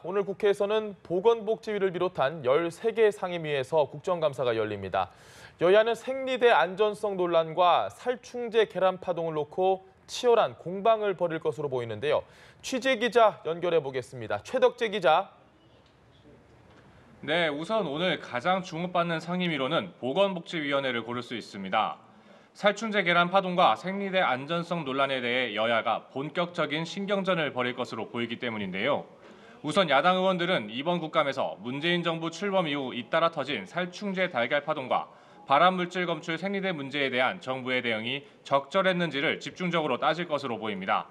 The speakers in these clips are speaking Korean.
오늘 국회에서는 보건복지위를 비롯한 13개 상임위에서 국정감사가 열립니다. 여야는 생리대 안전성 논란과 살충제 계란 파동을 놓고 치열한 공방을 벌일 것으로 보이는데요. 취재 기자 연결해 보겠습니다. 최덕재 기자. 네, 우선 오늘 가장 주목받는 상임위로는 보건복지위원회를 고를 수 있습니다. 살충제 계란 파동과 생리대 안전성 논란에 대해 여야가 본격적인 신경전을 벌일 것으로 보이기 때문인데요. 우선 야당 의원들은 이번 국감에서 문재인 정부 출범 이후 잇따라 터진 살충제 달걀 파동과 발암물질 검출 생리대 문제에 대한 정부의 대응이 적절했는지를 집중적으로 따질 것으로 보입니다.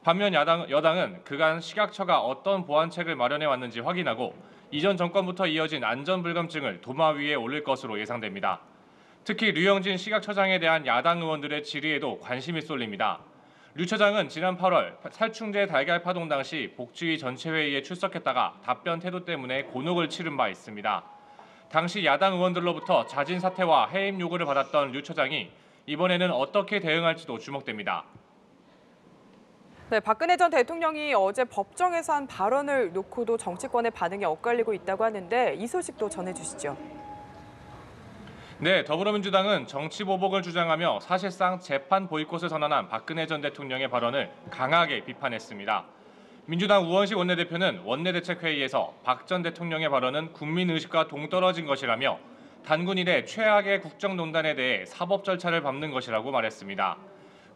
반면 여당은 그간 식약처가 어떤 보완책을 마련해 왔는지 확인하고 이전 정권부터 이어진 안전불감증을 도마 위에 올릴 것으로 예상됩니다. 특히 류영진 식약처장에 대한 야당 의원들의 질의에도 관심이 쏠립니다. 류 처장은 지난 8월 살충제 달걀 파동 당시 복지위 전체회의에 출석했다가 답변 태도 때문에 곤혹을 치른 바 있습니다. 당시 야당 의원들로부터 자진 사퇴와 해임 요구를 받았던 류 처장이 이번에는 어떻게 대응할지도 주목됩니다. 네, 박근혜 전 대통령이 어제 법정에서 한 발언을 놓고도 정치권의 반응이 엇갈리고 있다고 하는데 이 소식도 전해주시죠. 네, 더불어민주당은 정치보복을 주장하며 사실상 재판 보이콧을 선언한 박근혜 전 대통령의 발언을 강하게 비판했습니다. 민주당 우원식 원내대표는 원내대책회의에서 박 전 대통령의 발언은 국민의식과 동떨어진 것이라며 단군 이래 최악의 국정농단에 대해 사법 절차를 밟는 것이라고 말했습니다.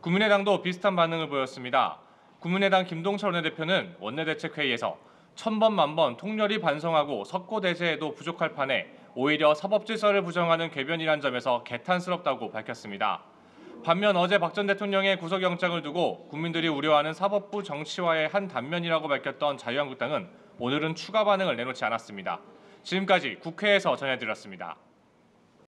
국민의당도 비슷한 반응을 보였습니다. 국민의당 김동철 원내대표는 원내대책회의에서 천번 만번 통렬히 반성하고 석고대죄에도 부족할 판에 오히려 사법질서를 부정하는 궤변이란 점에서 개탄스럽다고 밝혔습니다. 반면 어제 박 전 대통령의 구속영장을 두고 국민들이 우려하는 사법부 정치화의 한 단면이라고 밝혔던 자유한국당은 오늘은 추가 반응을 내놓지 않았습니다. 지금까지 국회에서 전해드렸습니다.